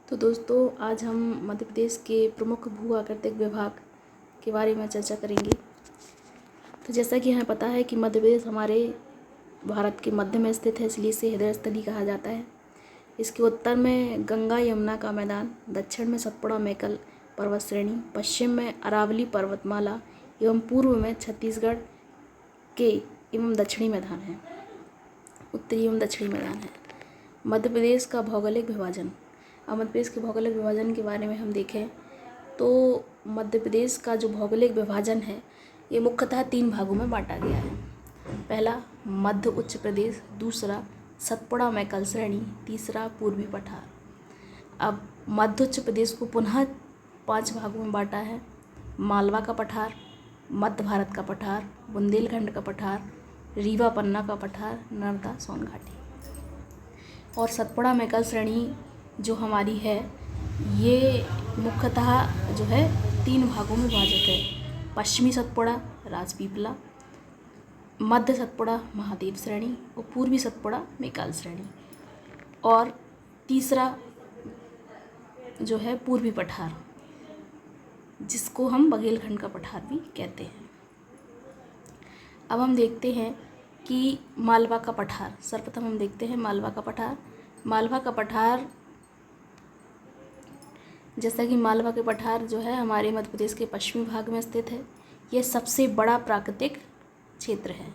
तो दोस्तों, आज हम मध्य प्रदेश के प्रमुख भू आकृतिक विभाग के बारे में चर्चा करेंगे। तो जैसा कि हमें पता है कि मध्य प्रदेश हमारे भारत के मध्य में स्थित है, इसलिए इसे हृदय स्थली कहा जाता है। इसके उत्तर में गंगा यमुना का मैदान, दक्षिण में सतपुड़ा मैकल पर्वत श्रेणी, पश्चिम में अरावली पर्वतमाला एवं पूर्व में छत्तीसगढ़ के एवं दक्षिणी मैदान है, उत्तरी एवं दक्षिणी मैदान है। मध्य प्रदेश का भौगोलिक विभाजन। अब मध्य प्रदेश के भौगोलिक विभाजन के बारे में हम देखें तो मध्य प्रदेश का जो भौगोलिक विभाजन है ये मुख्यतः 3 भागों में बांटा गया है। पहला मध्य उच्च प्रदेश, दूसरा सतपुड़ा मैकल श्रेणी, तीसरा पूर्वी पठार। अब मध्य उच्च प्रदेश को पुनः 5 भागों में बांटा है। मालवा का पठार, मध्य भारत का पठार, बुंदेलखंड का पठार, रीवा पन्ना का पठार, नर्मदा सोन घाटी। और सतपुड़ा मैकल श्रेणी जो हमारी है ये मुख्यतः जो है 3 भागों में विभाजित है। पश्चिमी सतपुड़ा राजपीपला, मध्य सतपुड़ा महादेव श्रेणी और पूर्वी सतपुड़ा मैकल श्रेणी। और तीसरा जो है पूर्वी पठार, जिसको हम बघेलखंड का पठार भी कहते हैं। अब हम देखते हैं कि मालवा का पठार। सर्वप्रथम हम देखते हैं मालवा का पठार। मालवा का पठार, जैसा कि मालवा के पठार जो है हमारे मध्य प्रदेश के पश्चिमी भाग में स्थित है। यह सबसे बड़ा प्राकृतिक क्षेत्र है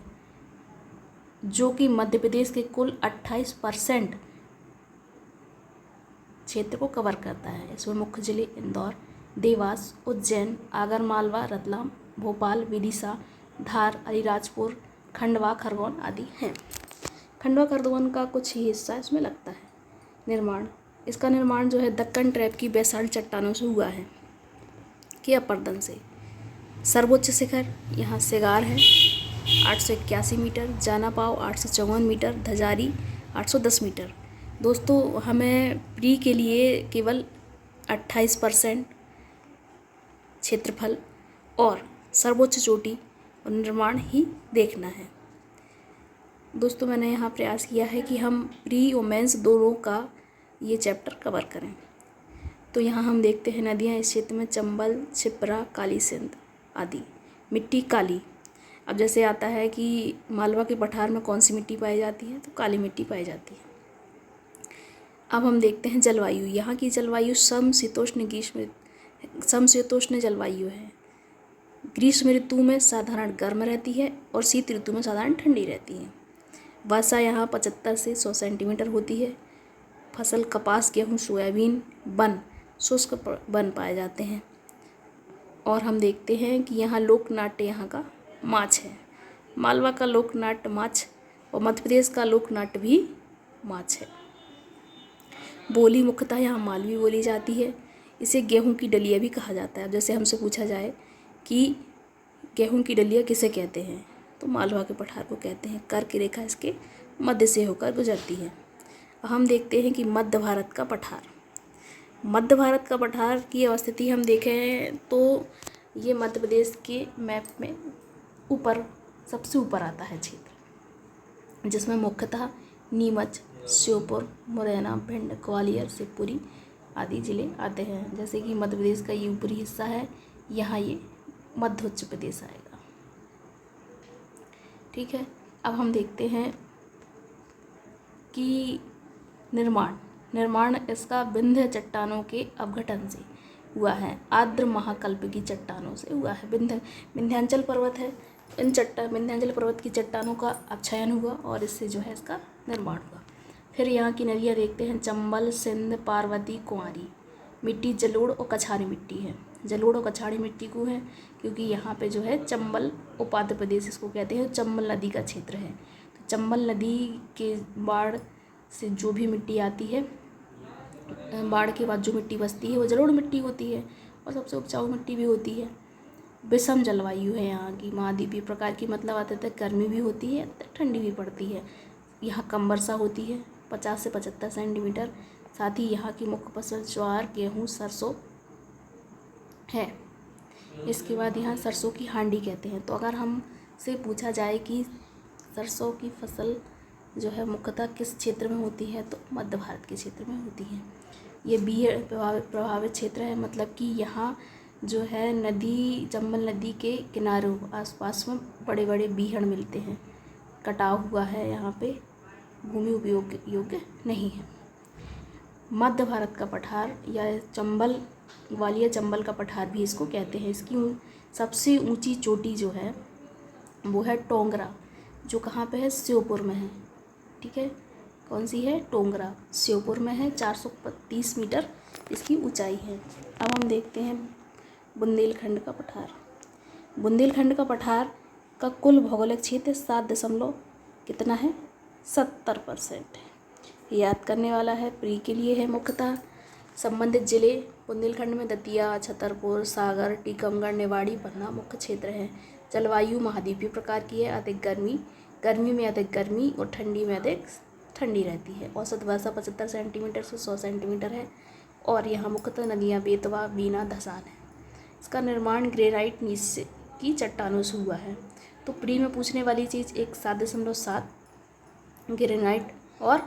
जो कि मध्य प्रदेश के कुल 28% क्षेत्र को कवर करता है। इसमें मुख्य जिले इंदौर, देवास, उज्जैन, आगरमालवा, रतलाम, भोपाल, विदिशा, धार, अलीराजपुर, खंडवा, खरगोन आदि हैं। खंडवा खरगोन का कुछ ही हिस्सा इसमें लगता है। निर्माण, इसका निर्माण जो है दक्कन ट्रैप की बेसाल्ट चट्टानों से हुआ है के अपर्दन से। सर्वोच्च शिखर यहाँ सिगार है 881 मीटर, जानापाव 854 मीटर, धजारी 810 मीटर। दोस्तों, हमें प्री के लिए केवल 28% क्षेत्रफल और सर्वोच्च चोटी और निर्माण ही देखना है। दोस्तों, मैंने यहाँ प्रयास किया है कि हम प्री और मेंस दोनों का ये चैप्टर कवर करें। तो यहाँ हम देखते हैं नदियाँ इस क्षेत्र में चंबल, छिप्रा, काली सिंध आदि। मिट्टी काली। अब जैसे आता है कि मालवा के पठार में कौन सी मिट्टी पाई जाती है, तो काली मिट्टी पाई जाती है। अब हम देखते हैं जलवायु। यहाँ की जलवायु समशीतोष्ण जलवायु है। ग्रीष्म ऋतु में साधारण गर्म रहती है और शीत ऋतु में साधारण ठंडी रहती है। वर्षा यहाँ 75 से 100 सेंटीमीटर होती है। फसल कपास, गेहूँ, सोयाबीन, वन, शुष्क वन पाए जाते हैं। और हम देखते हैं कि यहाँ लोक नाट्य यहाँ का माछ है। मालवा का लोक नाट्य माछ और मध्य प्रदेश का लोक नाट्य भी माछ है। बोली मुख्यतः यहाँ मालवी बोली जाती है। इसे गेहूं की डलिया भी कहा जाता है। अब जैसे हमसे पूछा जाए कि गेहूं की डलिया किसे कहते हैं, तो मालवा के पठार को कहते हैं। कर की रेखा इसके मध्य से होकर गुजरती है। हम देखते हैं कि मध्य भारत का पठार। मध्य भारत का पठार की अवस्थिति हम देखें तो ये मध्य प्रदेश के मैप में ऊपर, सबसे ऊपर आता है क्षेत्र, जिसमें मुख्यतः नीमच, श्योपुर, मुरैना, भिंड, ग्वालियर, शिवपुरी आदि जिले आते हैं। जैसे कि मध्य प्रदेश का ये ऊपरी हिस्सा है, यहाँ ये मध्य उच्च प्रदेश आएगा। ठीक है। अब हम देखते हैं कि निर्माण इसका विंध्य चट्टानों के अपघटन से हुआ है। आर्द्र महाकल्प की चट्टानों से हुआ है। विंध्यांचल पर्वत है, विंध्यांचल पर्वत की चट्टानों का अपक्षयन हुआ और इससे जो है इसका निर्माण हुआ। फिर यहाँ की नदियाँ देखते हैं। चंबल, सिंध, पार्वती, कुंवारी। मिट्टी जलोढ़ और कछारी मिट्टी है। जलोढ़ और कछारी मिट्टी को है क्योंकि यहाँ पे जो है चंबल उपाध्य प्रदेश इसको कहते हैं, चंबल नदी का क्षेत्र है। तो चंबल नदी के बाढ़ से जो भी मिट्टी आती है, बाढ़ के बाद जो मिट्टी बचती है वो जलोढ़ मिट्टी होती है और सबसे उपजाऊ मिट्टी भी होती है। विषम जलवायु है यहाँ की, महाद्वीपीय प्रकार की, मतलब आते तक गर्मी भी होती है, ठंडी भी पड़ती है। यहाँ कम वर्षा होती है 50 से 75 सेंटीमीटर। साथ ही यहाँ की मुख्य फसल ज्वार, गेहूँ, सरसों है। इसके बाद यहाँ सरसों की हांडी कहते हैं। तो अगर हमसे पूछा जाए कि सरसों की फसल जो है मुख्यतः किस क्षेत्र में होती है, तो मध्य भारत के क्षेत्र में होती है। ये बीहड़ प्रभावित क्षेत्र है, मतलब कि यहाँ जो है नदी, चंबल नदी के किनारों आसपास में बड़े बड़े बीहड़ मिलते हैं। कटाव हुआ है, यहाँ पे भूमि उपयोग योग्य नहीं है। मध्य भारत का पठार या चंबल, ग्वालियर चंबल का पठार भी इसको कहते हैं। इसकी सबसे ऊंची चोटी जो है वो है टोंगरा, जो कहाँ पे है, श्योपुर में है। ठीक है, कौन सी है, टोंगरा, श्योपुर में है। 430 मीटर इसकी ऊंचाई है। अब हम देखते हैं बुंदेलखंड का पठार। बुंदेलखंड का पठार का कुल भौगोलिक क्षेत्र 7 कितना है, 70% है। याद करने वाला है, प्री के लिए है मुख्यतः। संबंधित जिले बुंदेलखंड में दतिया, छतरपुर, सागर, टीकमगढ़, निवाड़ी, पन्ना मुख्य क्षेत्र हैं। जलवायु महाद्वीपीय प्रकार की है। अधिक गर्मी में अधिक गर्मी और ठंडी में अधिक ठंडी रहती है। औसत वर्षा 75 सेंटीमीटर से 100 सेंटीमीटर है। और यहाँ मुख्यतः नदियाँ बेतवा, बीना, धसान है। इसका निर्माण ग्रेनाइट नीचे की चट्टानों से हुआ है। तो प्री में पूछने वाली चीज़ एक 7.7 ग्रेनाइट और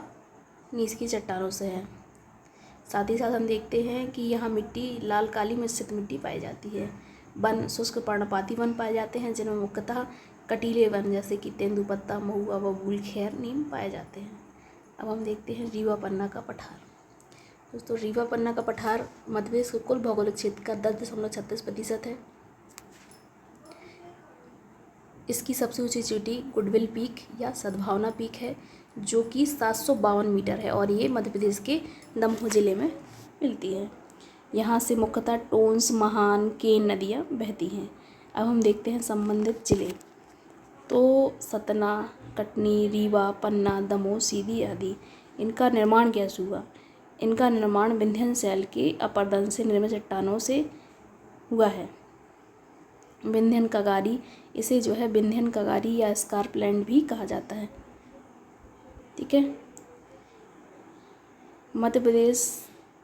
नीच की चट्टानों से है। साथ ही साथ हम देखते हैं कि यहाँ मिट्टी लाल काली मिश्रित मिट्टी पाई जाती है। वन शुष्क पर्णपाती वन पाए जाते हैं, जिनमें मुख्यतः कटीले वन जैसे कि तेंदुपत्ता, महुआ, बबूल, खैर, नीम पाए जाते हैं। अब हम देखते हैं रीवा पन्ना का पठार। दोस्तों, रीवा पन्ना का पठार मध्य प्रदेश के कुल भौगोलिक क्षेत्र का 10.36% है। इसकी सबसे ऊंची चोटी गुडविल पीक या सद्भावना पीक है, जो कि 752 मीटर है और ये मध्य प्रदेश के दमोह जिले में मिलती है। यहाँ से मुख्यतः टोंस, महान, केन नदियाँ बहती हैं। अब हम देखते हैं संबंधित जिले। तो सतना, कटनी, रीवा, पन्ना, दमोह, सीधी आदि, इनका निर्माण कैसे हुआ? इनका निर्माण विंध्य शैल के अपरदन से निर्मित चट्टानों से हुआ है। विंध्यन कगारी, इसे जो है विंध्यन कगारी या स्कार्पलैंड भी कहा जाता है। ठीक है, मध्य प्रदेश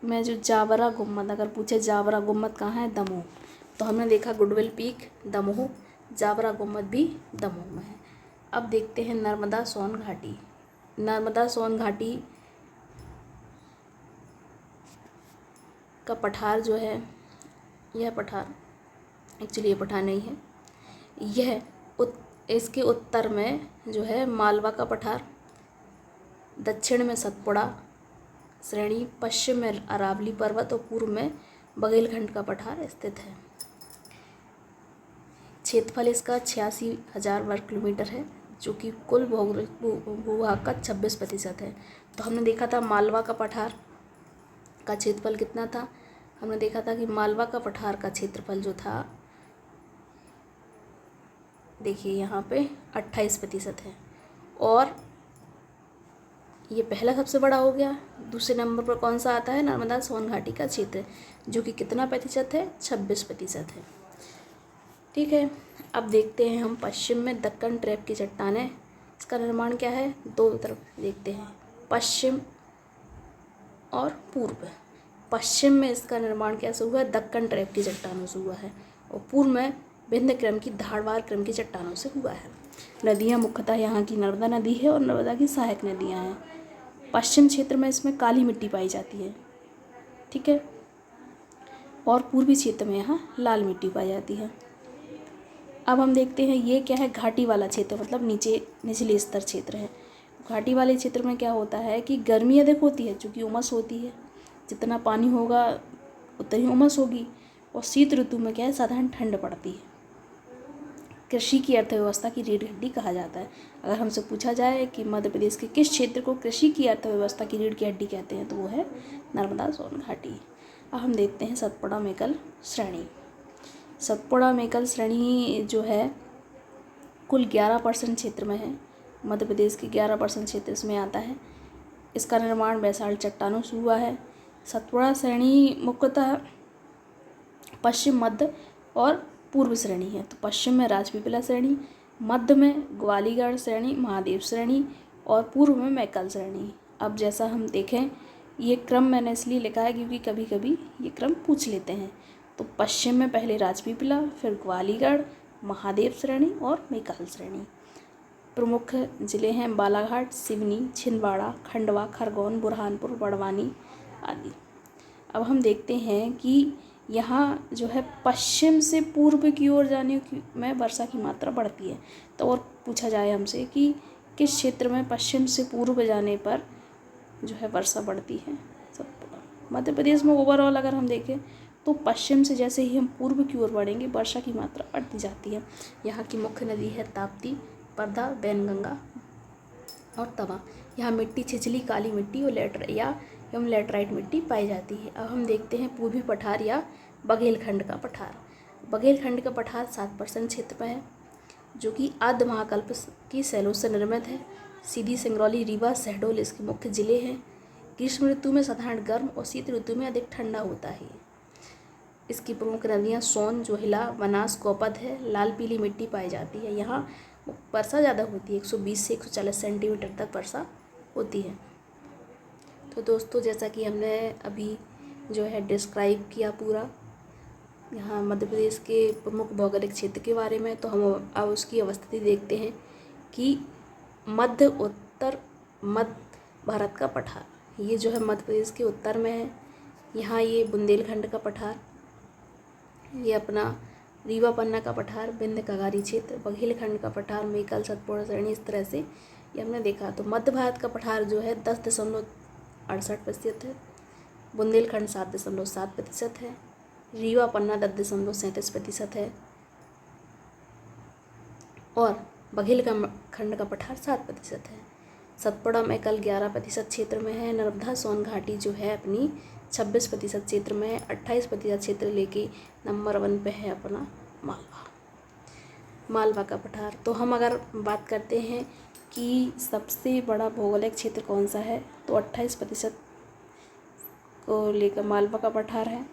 में जो जावरा गुम्मद, अगर पूछे जावरा गुम्मद कहाँ है, दमोह, तो हमने देखा गुडविल पीक दमोह, जावरा गुम्मद भी दमोह में है। अब देखते हैं नर्मदा सोन घाटी। नर्मदा सोन घाटी का पठार जो है, यह पठार एक्चुअली ये पठार नहीं है, यह इसके उत्तर में जो है मालवा का पठार, दक्षिण में सतपुड़ा श्रेणी, पश्चिम में अरावली पर्वत और पूर्व में बघेलखंड का पठार स्थित है। क्षेत्रफल इसका 86,000 वर्ग किलोमीटर है, जो कि कुल भौगोलिक भूभाग का 26% है। तो हमने देखा था मालवा का पठार का क्षेत्रफल कितना था। हमने देखा था कि मालवा का पठार का क्षेत्रफल जो था, देखिए यहाँ पे 28% है और ये पहला सबसे बड़ा हो गया। दूसरे नंबर पर कौन सा आता है, नर्मदा सोन घाटी का क्षेत्र, जो कि कितना प्रतिशत है, 26% है। ठीक है, अब देखते हैं हम पश्चिम में दक्कन ट्रैप की चट्टानें, इसका निर्माण क्या है, दो तरफ देखते हैं, पश्चिम और पूर्व। पश्चिम में इसका निर्माण कैसे हुआ है, दक्कन ट्रैप की चट्टानों से हुआ है और पूर्व में विंध्य क्रम की, धारवाड़ क्रम की चट्टानों से हुआ है। नदियाँ मुख्यतः यहाँ की नर्मदा नदी है और नर्मदा की सहायक नदियाँ हैं। पश्चिम क्षेत्र में इसमें काली मिट्टी पाई जाती है। ठीक है, और पूर्वी क्षेत्र में यहाँ लाल मिट्टी पाई जाती है। अब हम देखते हैं ये क्या है, घाटी वाला क्षेत्र, मतलब निचले स्तर क्षेत्र है। घाटी वाले क्षेत्र में क्या होता है कि गर्मी अधिक होती है, चूँकि उमस होती है, जितना पानी होगा उतनी उमस होगी, और शीत ऋतु में क्या है, साधारण ठंड पड़ती है। कृषि की अर्थव्यवस्था की रीढ़ की हड्डी कहा जाता है। अगर हमसे पूछा जाए कि मध्य प्रदेश के किस क्षेत्र को कृषि की अर्थव्यवस्था की रीढ़ की हड्डी कहते हैं, तो वो है नर्मदा सोन घाटी। अब हम देखते हैं सतपुड़ा मेकल श्रेणी। सतपुड़ा मेकल श्रेणी जो है कुल 11% क्षेत्र में है। मध्य प्रदेश के 11% क्षेत्र इसमें आता है। इसका निर्माण बैसाल्ट चट्टानों से हुआ है। सतपुड़ा श्रेणी मुख्यतः पश्चिम, मध्य और पूर्व श्रेणी है। तो पश्चिम में राजपीपला श्रेणी, मध्य में ग्वालियर श्रेणी, महादेव श्रेणी और पूर्व में मैकल श्रेणी। अब जैसा हम देखें, ये क्रम मैंने इसलिए लिखा है क्योंकि कभी कभी ये क्रम पूछ लेते हैं। तो पश्चिम में पहले राजपीपला, फिर ग्वालियर, महादेव श्रेणी और मैकल श्रेणी। प्रमुख जिले हैं बालाघाट, सिवनी, छिंदवाड़ा, खंडवा, खरगोन, बुरहानपुर, बड़वानी आदि। अब हम देखते हैं कि यहाँ जो है पश्चिम से पूर्व की ओर जाने में वर्षा की मात्रा बढ़ती है। तो और पूछा जाए हमसे कि किस क्षेत्र में पश्चिम से पूर्व जाने पर जो है वर्षा बढ़ती है। मध्य प्रदेश में ओवरऑल अगर हम देखें तो पश्चिम से जैसे ही हम पूर्व की ओर बढ़ेंगे वर्षा की मात्रा बढ़ती जाती है। यहाँ की मुख्य नदी है ताप्ती, परधा, वैनगंगा और तवा। यहाँ मिट्टी छिछली काली मिट्टी और लैटराइट मिट्टी पाई जाती है। अब हम देखते हैं पूर्वी पठार या बघेलखंड का पठार। बघेलखंड का पठार 7% क्षेत्र में है, जो कि अर्ध महाकल्प की शैलों से निर्मित है। सीधी, सिंगरौली, रीवा, शहडोल इसके मुख्य जिले हैं। ग्रीष्म ऋतु में साधारण गर्म और शीत ऋतु में अधिक ठंडा होता है। इसकी प्रमुख नदियाँ सोन, जोहिला, बनास, कोपद है। लाल पीली मिट्टी पाई जाती है। यहाँ वर्षा ज़्यादा होती है, 120 से 140 सेंटीमीटर तक वर्षा होती है। तो दोस्तों, जैसा कि हमने अभी जो है डिस्क्राइब किया पूरा यहाँ मध्य प्रदेश के प्रमुख भौगोलिक क्षेत्र के बारे में, तो हम अब उसकी अवस्थिति देखते हैं कि मध्य भारत का पठार, ये जो है मध्य प्रदेश के उत्तर में है। यहाँ ये बुंदेलखंड का पठार, ये अपना रीवा पन्ना का पठार, विंध्य कगारी क्षेत्र, बघेलखंड का पठार, मेकल, सतपुड़ा, सरणी, इस तरह से ये हमने देखा। तो मध्य भारत का पठार जो है 10.68% है, बुंदेलखंड 7.7% है, रीवा पन्ना 10.37% है और बघेलखंड का पठार 7% है। सतपुड़ा मेकल 11% क्षेत्र में है। नर्मदा सोन घाटी जो है अपनी 26% क्षेत्र में है। 28% क्षेत्र लेके नंबर 1 पे है अपना मालवा का पठार। तो हम अगर बात करते हैं कि सबसे बड़ा भौगोलिक क्षेत्र कौन सा है, तो 28% को लेकर मालवा का पठार है।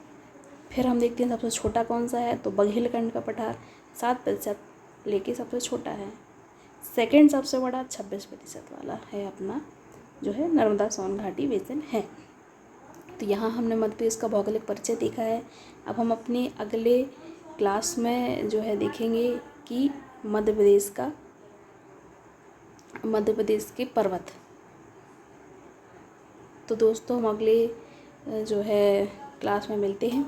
फिर हम देखते हैं सबसे छोटा कौन सा है, तो बघेलखंड का पठार 7% लेके सबसे छोटा है। सेकंड सबसे बड़ा 26% वाला है अपना जो है नर्मदा सोन घाटी बेसिन है। तो यहाँ हमने मध्य प्रदेश का भौगोलिक परिचय देखा है। अब हम अपने अगले क्लास में जो है देखेंगे कि मध्य प्रदेश के पर्वत। तो दोस्तों, हम अगले जो है क्लास में मिलते हैं।